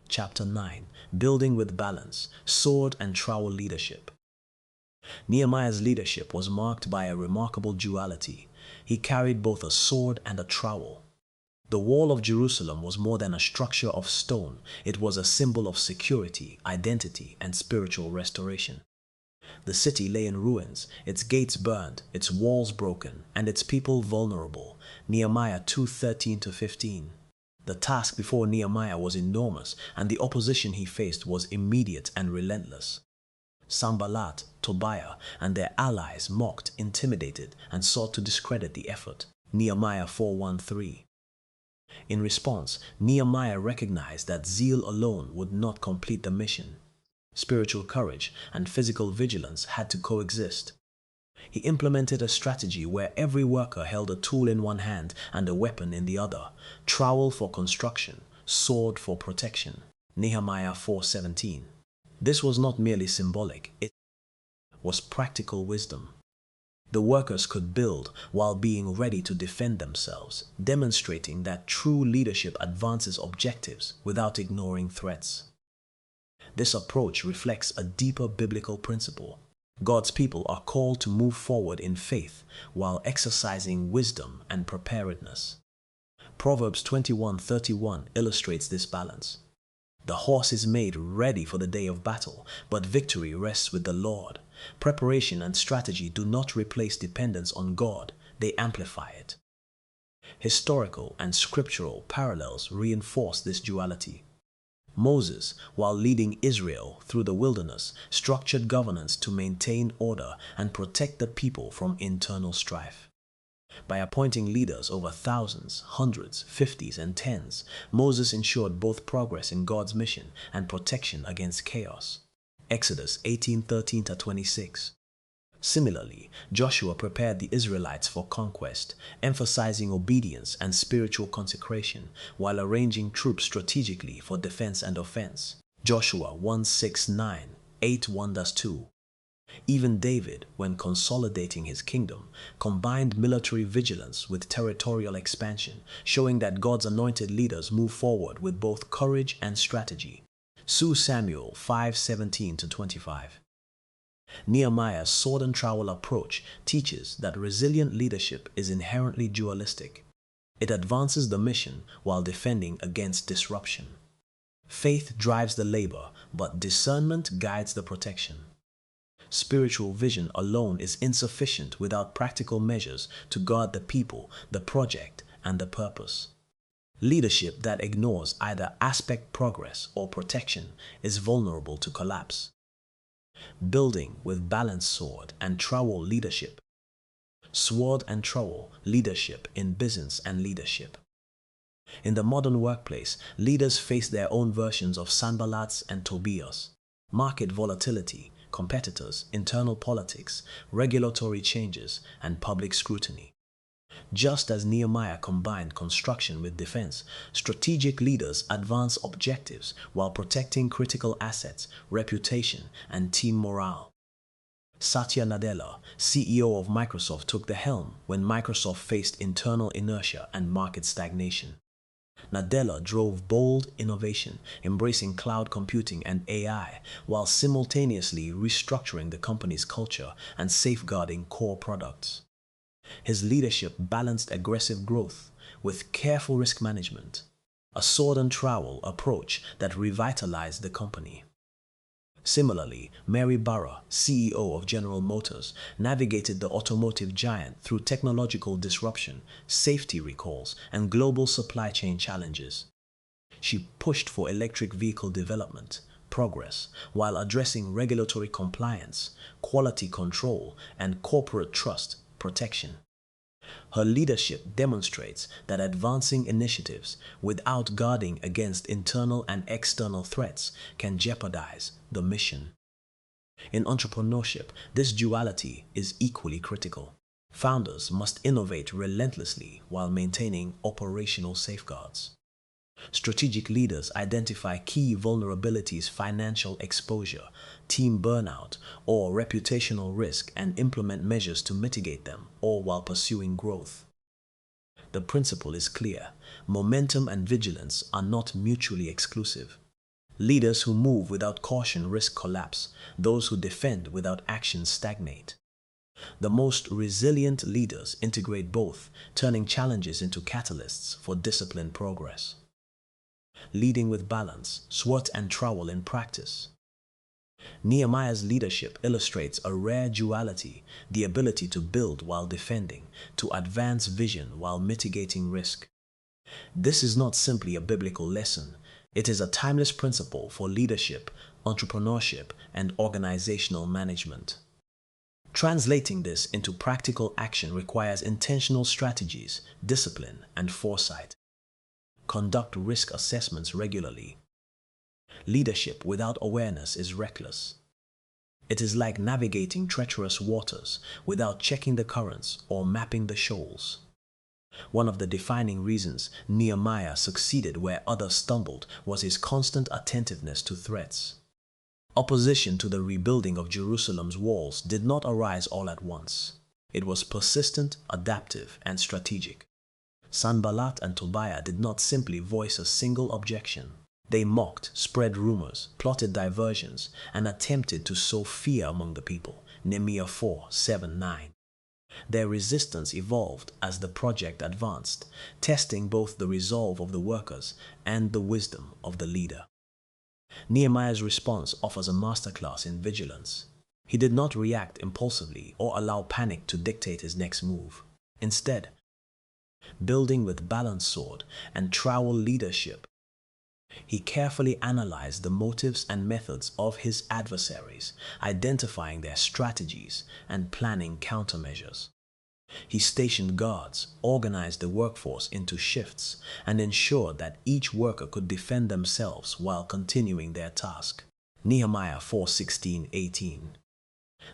Chapter 9, Building with Balance, Sword and Trowel Leadership. Nehemiah's leadership was marked by a remarkable duality. He carried both a sword and a trowel. The wall of Jerusalem was more than a structure of stone. It was a symbol of security, identity, and spiritual restoration. The city lay in ruins, its gates burned, its walls broken, and its people vulnerable. Nehemiah 2:13-15. The task before Nehemiah was enormous, and the opposition he faced was immediate and relentless. Sanballat, Tobiah, and their allies mocked, intimidated, and sought to discredit the effort. Nehemiah 4:1-3. In response, Nehemiah recognized that zeal alone would not complete the mission. Spiritual courage and physical vigilance had to coexist. He implemented a strategy where every worker held a tool in one hand and a weapon in the other, trowel for construction, sword for protection. Nehemiah 4:17. This was not merely symbolic, it was practical wisdom. The workers could build while being ready to defend themselves, demonstrating that true leadership advances objectives without ignoring threats. This approach reflects a deeper biblical principle. God's people are called to move forward in faith while exercising wisdom and preparedness. Proverbs 21:31 illustrates this balance. The horse is made ready for the day of battle, but victory rests with the Lord. Preparation and strategy do not replace dependence on God, they amplify it. Historical and scriptural parallels reinforce this duality. Moses, while leading Israel through the wilderness, structured governance to maintain order and protect the people from internal strife. By appointing leaders over thousands, hundreds, fifties, and tens, Moses ensured both progress in God's mission and protection against chaos. Exodus 18:13-26. Similarly, Joshua prepared the Israelites for conquest, emphasizing obedience and spiritual consecration while arranging troops strategically for defense and offense. Joshua 1:6-9, 8:1-2. Even David, when consolidating his kingdom, combined military vigilance with territorial expansion, showing that God's anointed leaders move forward with both courage and strategy. 2 Samuel 5:17-25. Nehemiah's sword and trowel approach teaches that resilient leadership is inherently dualistic. It advances the mission while defending against disruption. Faith drives the labor, but discernment guides the protection. Spiritual vision alone is insufficient without practical measures to guard the people, the project, and the purpose. Leadership that ignores either aspect progress or protection is vulnerable to collapse. Building with balanced sword and trowel leadership. Sword and trowel leadership in business and leadership. In the modern workplace, leaders face their own versions of Sanballats and Tobias. Market volatility, competitors, internal politics, regulatory changes, and public scrutiny. Just as Nehemiah combined construction with defense, strategic leaders advance objectives while protecting critical assets, reputation, and team morale. Satya Nadella, CEO of Microsoft, took the helm when Microsoft faced internal inertia and market stagnation. Nadella drove bold innovation, embracing cloud computing and AI, while simultaneously restructuring the company's culture and safeguarding core products. His leadership balanced aggressive growth with careful risk management, a sword and trowel approach that revitalized the company. Similarly, Mary Barra, CEO of General Motors, navigated the automotive giant through technological disruption, safety recalls, and global supply chain challenges. She pushed for electric vehicle development, progress, while addressing regulatory compliance, quality control, and corporate trust protection. Her leadership demonstrates that advancing initiatives without guarding against internal and external threats can jeopardize the mission. In entrepreneurship, this duality is equally critical. Founders must innovate relentlessly while maintaining operational safeguards. Strategic leaders identify key vulnerabilities, financial exposure, team burnout, or reputational risk and implement measures to mitigate them, all while pursuing growth. The principle is clear. Momentum and vigilance are not mutually exclusive. Leaders who move without caution risk collapse. Those who defend without action stagnate. The most resilient leaders integrate both, turning challenges into catalysts for disciplined progress. Leading with balance, SWOT and Trowel in practice. Nehemiah's leadership illustrates a rare duality, the ability to build while defending, to advance vision while mitigating risk. This is not simply a biblical lesson. It is a timeless principle for leadership, entrepreneurship, and organizational management. Translating this into practical action requires intentional strategies, discipline, and foresight. Conduct risk assessments regularly. Leadership without awareness is reckless. It is like navigating treacherous waters without checking the currents or mapping the shoals. One of the defining reasons Nehemiah succeeded where others stumbled was his constant attentiveness to threats. Opposition to the rebuilding of Jerusalem's walls did not arise all at once. It was persistent, adaptive, and strategic. Sanballat and Tobiah did not simply voice a single objection. They mocked, spread rumors, plotted diversions, and attempted to sow fear among the people. Nehemiah 4:7-9. Their resistance evolved as the project advanced, testing both the resolve of the workers and the wisdom of the leader. Nehemiah's response offers a masterclass in vigilance. He did not react impulsively or allow panic to dictate his next move. Instead, building with balanced sword and trowel leadership, he carefully analyzed the motives and methods of his adversaries, identifying their strategies and planning countermeasures. He stationed guards, organized the workforce into shifts, and ensured that each worker could defend themselves while continuing their task. Nehemiah 4:16-18.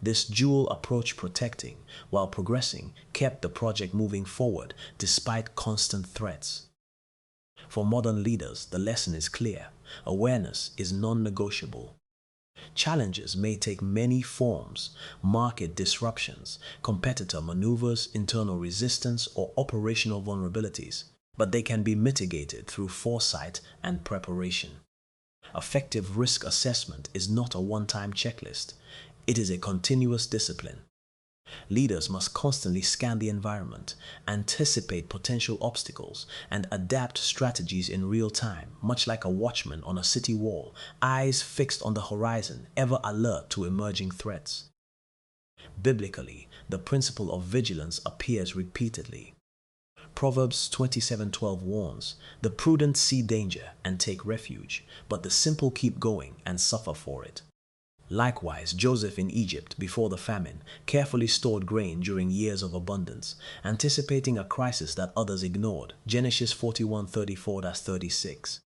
This dual approach, protecting while progressing, kept the project moving forward despite constant threats. For modern leaders, the lesson is clear. Awareness is non-negotiable. Challenges may take many forms: market disruptions, competitor maneuvers, internal resistance, or operational vulnerabilities, but they can be mitigated through foresight and preparation. Effective risk assessment is not a one-time checklist. It is a continuous discipline. Leaders must constantly scan the environment, anticipate potential obstacles, and adapt strategies in real time, much like a watchman on a city wall, eyes fixed on the horizon, ever alert to emerging threats. Biblically, the principle of vigilance appears repeatedly. Proverbs 27:12 warns, "The prudent see danger and take refuge, but the simple keep going and suffer for it." Likewise, Joseph in Egypt before the famine carefully stored grain during years of abundance, anticipating a crisis that others ignored. Genesis 41:34-36.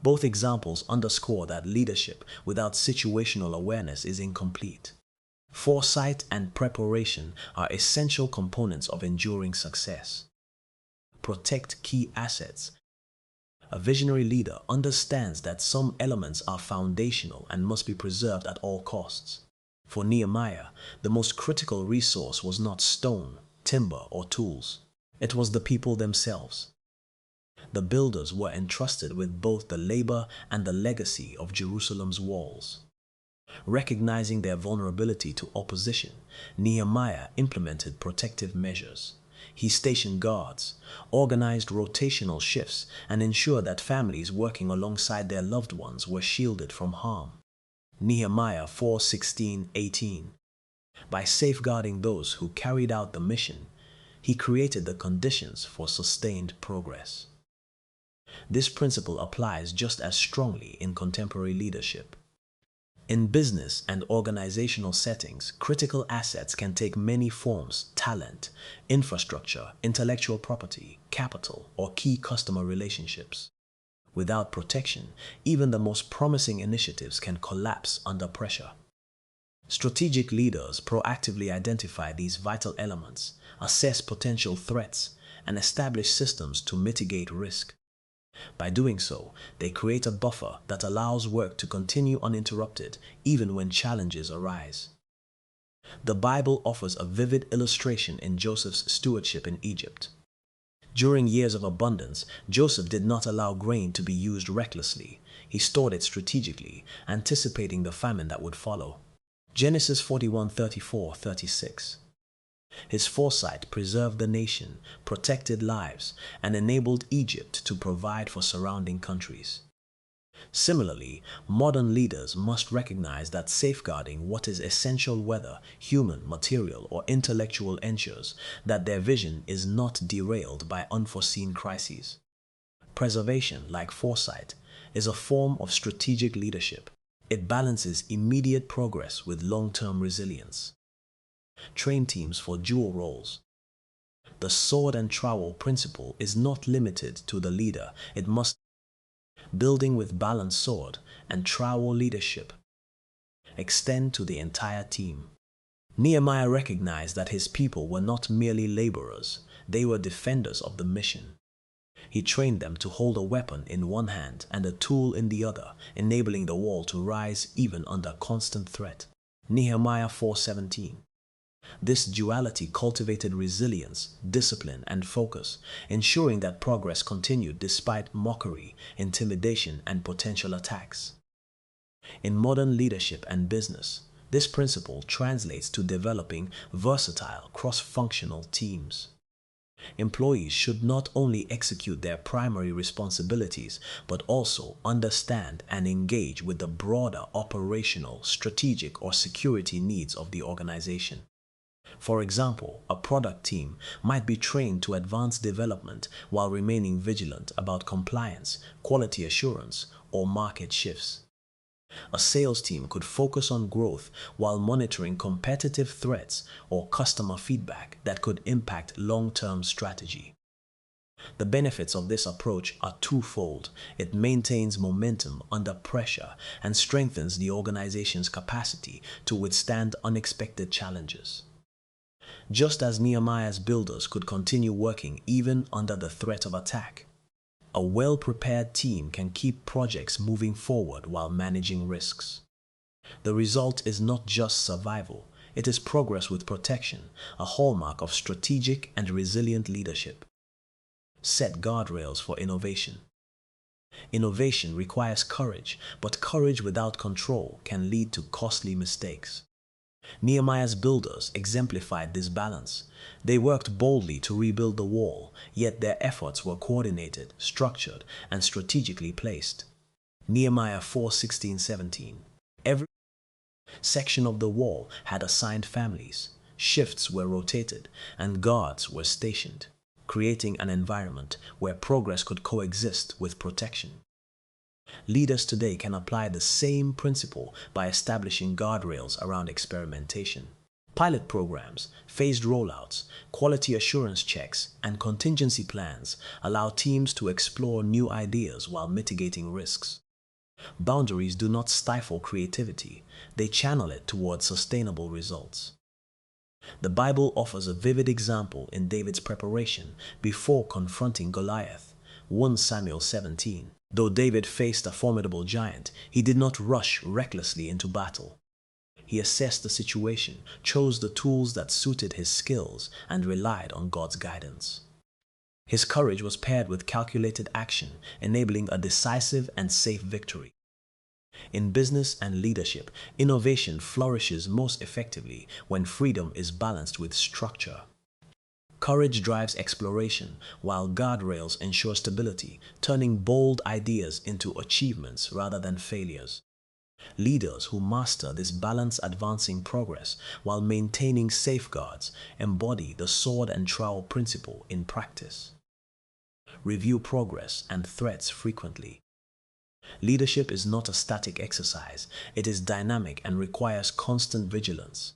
Both examples underscore that leadership without situational awareness is incomplete. Foresight and preparation are essential components of enduring success. Protect key assets. A visionary leader understands that some elements are foundational and must be preserved at all costs. For Nehemiah, the most critical resource was not stone, timber, or tools. It was the people themselves. The builders were entrusted with both the labor and the legacy of Jerusalem's walls. Recognizing their vulnerability to opposition, Nehemiah implemented protective measures. He stationed guards, organized rotational shifts, and ensured that families working alongside their loved ones were shielded from harm. Nehemiah 4:16-18. By safeguarding those who carried out the mission, he created the conditions for sustained progress. This principle applies just as strongly in contemporary leadership. In business and organizational settings, critical assets can take many forms: talent, infrastructure, intellectual property, capital, or key customer relationships. Without protection, even the most promising initiatives can collapse under pressure. Strategic leaders proactively identify these vital elements, assess potential threats, and establish systems to mitigate risk. By doing so, they create a buffer that allows work to continue uninterrupted even when challenges arise. The Bible offers a vivid illustration in Joseph's stewardship in Egypt. During years of abundance, Joseph did not allow grain to be used recklessly. He stored it strategically, anticipating the famine that would follow. Genesis 41:34-36. His foresight preserved the nation, protected lives, and enabled Egypt to provide for surrounding countries. Similarly, modern leaders must recognize that safeguarding what is essential, whether human, material, or intellectual, ensures that their vision is not derailed by unforeseen crises. Preservation, like foresight, is a form of strategic leadership. It balances immediate progress with long-term resilience. Train teams for dual roles. The sword and trowel principle is not limited to the leader. It must building with balanced sword and trowel leadership extend to the entire team. Nehemiah recognized that his people were not merely laborers, they were defenders of the mission. He trained them to hold a weapon in one hand and a tool in the other, enabling the wall to rise even under constant threat. Nehemiah 4:17. This duality cultivated resilience, discipline, and focus, ensuring that progress continued despite mockery, intimidation, and potential attacks. In modern leadership and business, this principle translates to developing versatile, cross-functional teams. Employees should not only execute their primary responsibilities, but also understand and engage with the broader operational, strategic, or security needs of the organization. For example, a product team might be trained to advance development while remaining vigilant about compliance, quality assurance, or market shifts. A sales team could focus on growth while monitoring competitive threats or customer feedback that could impact long-term strategy. The benefits of this approach are twofold. It maintains momentum under pressure and strengthens the organization's capacity to withstand unexpected challenges. Just as Nehemiah's builders could continue working even under the threat of attack, a well-prepared team can keep projects moving forward while managing risks. The result is not just survival, it is progress with protection, a hallmark of strategic and resilient leadership. Set guardrails for innovation. Innovation requires courage, but courage without control can lead to costly mistakes. Nehemiah's builders exemplified this balance. They worked boldly to rebuild the wall, yet their efforts were coordinated, structured, and strategically placed. Nehemiah 4:16-17. Every section of the wall had assigned families, shifts were rotated, and guards were stationed, creating an environment where progress could coexist with protection. Leaders today can apply the same principle by establishing guardrails around experimentation. Pilot programs, phased rollouts, quality assurance checks, and contingency plans allow teams to explore new ideas while mitigating risks. Boundaries do not stifle creativity, they channel it towards sustainable results. The Bible offers a vivid example in David's preparation before confronting Goliath, 1 Samuel 17. Though David faced a formidable giant, he did not rush recklessly into battle. He assessed the situation, chose the tools that suited his skills, and relied on God's guidance. His courage was paired with calculated action, enabling a decisive and safe victory. In business and leadership, innovation flourishes most effectively when freedom is balanced with structure. Courage drives exploration, while guardrails ensure stability, turning bold ideas into achievements rather than failures. Leaders who master this balance, advancing progress while maintaining safeguards, embody the sword and trowel principle in practice. Review progress and threats frequently. Leadership is not a static exercise, it is dynamic and requires constant vigilance.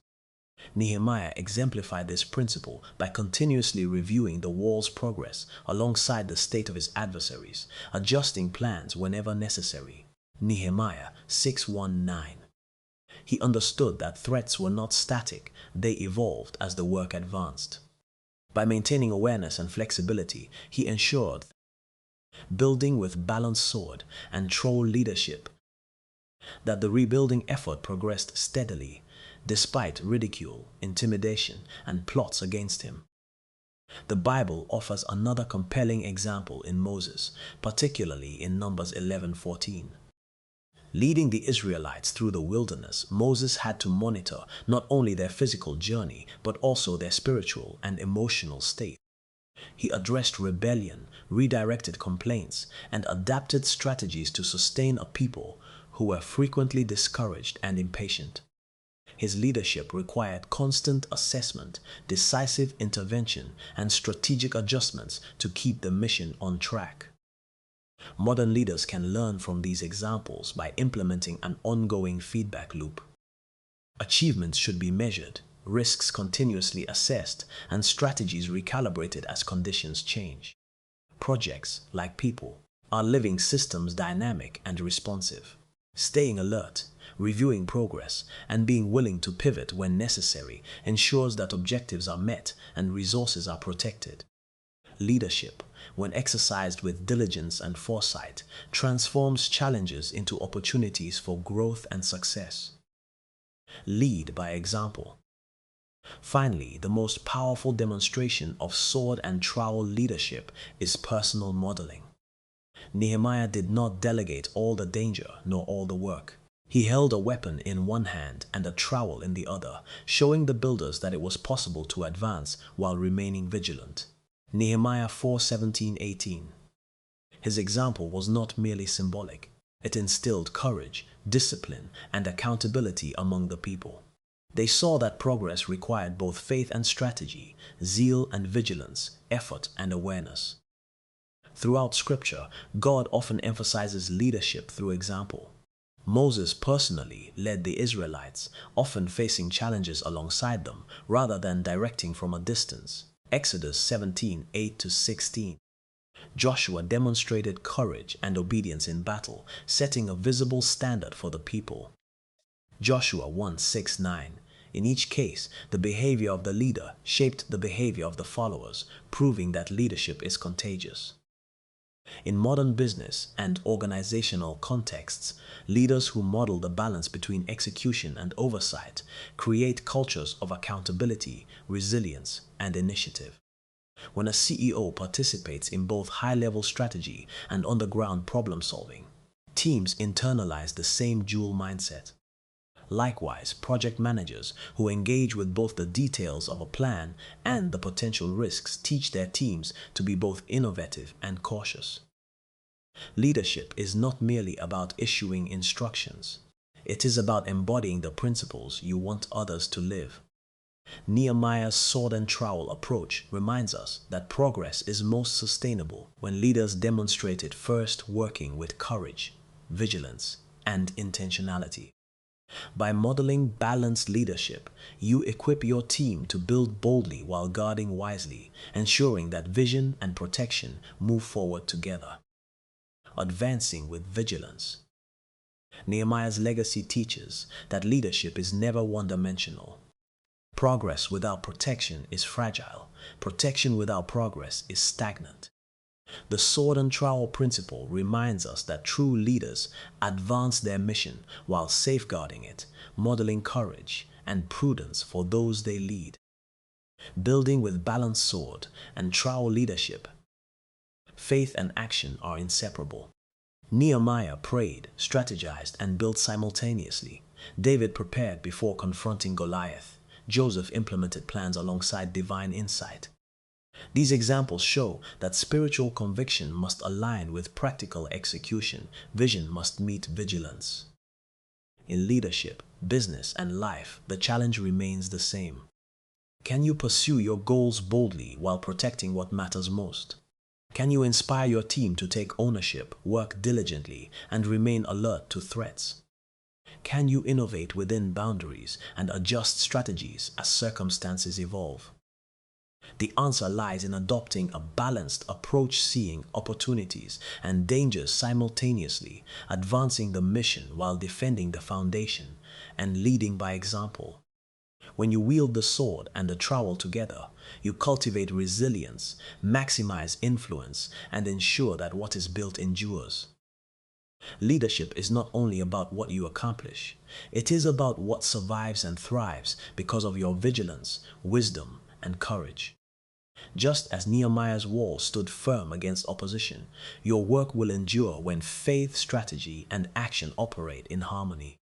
Nehemiah exemplified this principle by continuously reviewing the wall's progress alongside the state of his adversaries, adjusting plans whenever necessary. Nehemiah 6:1-9. He understood that threats were not static, they evolved as the work advanced. By maintaining awareness and flexibility, he ensured building with balanced sword and trowel leadership that the rebuilding effort progressed steadily, despite ridicule, intimidation, and plots against him. The Bible offers another compelling example in Moses, particularly in Numbers 11:14. Leading the Israelites through the wilderness, Moses had to monitor not only their physical journey, but also their spiritual and emotional state. He addressed rebellion, redirected complaints, and adapted strategies to sustain a people who were frequently discouraged and impatient. His leadership required constant assessment, decisive intervention, and strategic adjustments to keep the mission on track. Modern leaders can learn from these examples by implementing an ongoing feedback loop. Achievements should be measured, risks continuously assessed, and strategies recalibrated as conditions change. Projects, like people, are living systems, dynamic and responsive. Staying alert, reviewing progress, and being willing to pivot when necessary ensures that objectives are met and resources are protected. Leadership, when exercised with diligence and foresight, transforms challenges into opportunities for growth and success. Lead by example. Finally, the most powerful demonstration of sword and trowel leadership is personal modeling. Nehemiah did not delegate all the danger nor all the work. He held a weapon in one hand and a trowel in the other, showing the builders that it was possible to advance while remaining vigilant. Nehemiah 4:17-18. His example was not merely symbolic. It instilled courage, discipline, and accountability among the people. They saw that progress required both faith and strategy, zeal and vigilance, effort and awareness. Throughout Scripture, God often emphasizes leadership through example. Moses personally led the Israelites, often facing challenges alongside them rather than directing from a distance. Exodus 17:8-16. Joshua demonstrated courage and obedience in battle, setting a visible standard for the people. Joshua 1:6-9. In each case, the behavior of the leader shaped the behavior of the followers, proving that leadership is contagious. In modern business and organizational contexts, leaders who model the balance between execution and oversight create cultures of accountability, resilience, and initiative. When a CEO participates in both high-level strategy and on-the-ground problem-solving, teams internalize the same dual mindset. Likewise, project managers who engage with both the details of a plan and the potential risks teach their teams to be both innovative and cautious. Leadership is not merely about issuing instructions. It is about embodying the principles you want others to live. Nehemiah's sword and trowel approach reminds us that progress is most sustainable when leaders demonstrate it first working with courage, vigilance, and intentionality. By modeling balanced leadership, you equip your team to build boldly while guarding wisely, ensuring that vision and protection move forward together. Advancing with vigilance. Nehemiah's legacy teaches that leadership is never one-dimensional. Progress without protection is fragile. Protection without progress is stagnant. The sword and trowel principle reminds us that true leaders advance their mission while safeguarding it, modeling courage and prudence for those they lead. Building with balanced sword and trowel leadership, faith and action are inseparable. Nehemiah prayed, strategized, and built simultaneously. David prepared before confronting Goliath. Joseph implemented plans alongside divine insight. These examples show that spiritual conviction must align with practical execution. Vision must meet vigilance. In leadership, business, and life, the challenge remains the same. Can you pursue your goals boldly while protecting what matters most? Can you inspire your team to take ownership, work diligently, and remain alert to threats? Can you innovate within boundaries and adjust strategies as circumstances evolve? The answer lies in adopting a balanced approach, seeing opportunities and dangers simultaneously, advancing the mission while defending the foundation, and leading by example. When you wield the sword and the trowel together, you cultivate resilience, maximize influence, and ensure that what is built endures. Leadership is not only about what you accomplish, it is about what survives and thrives because of your vigilance, wisdom, and courage. Just as Nehemiah's wall stood firm against opposition, your work will endure when faith, strategy, and action operate in harmony.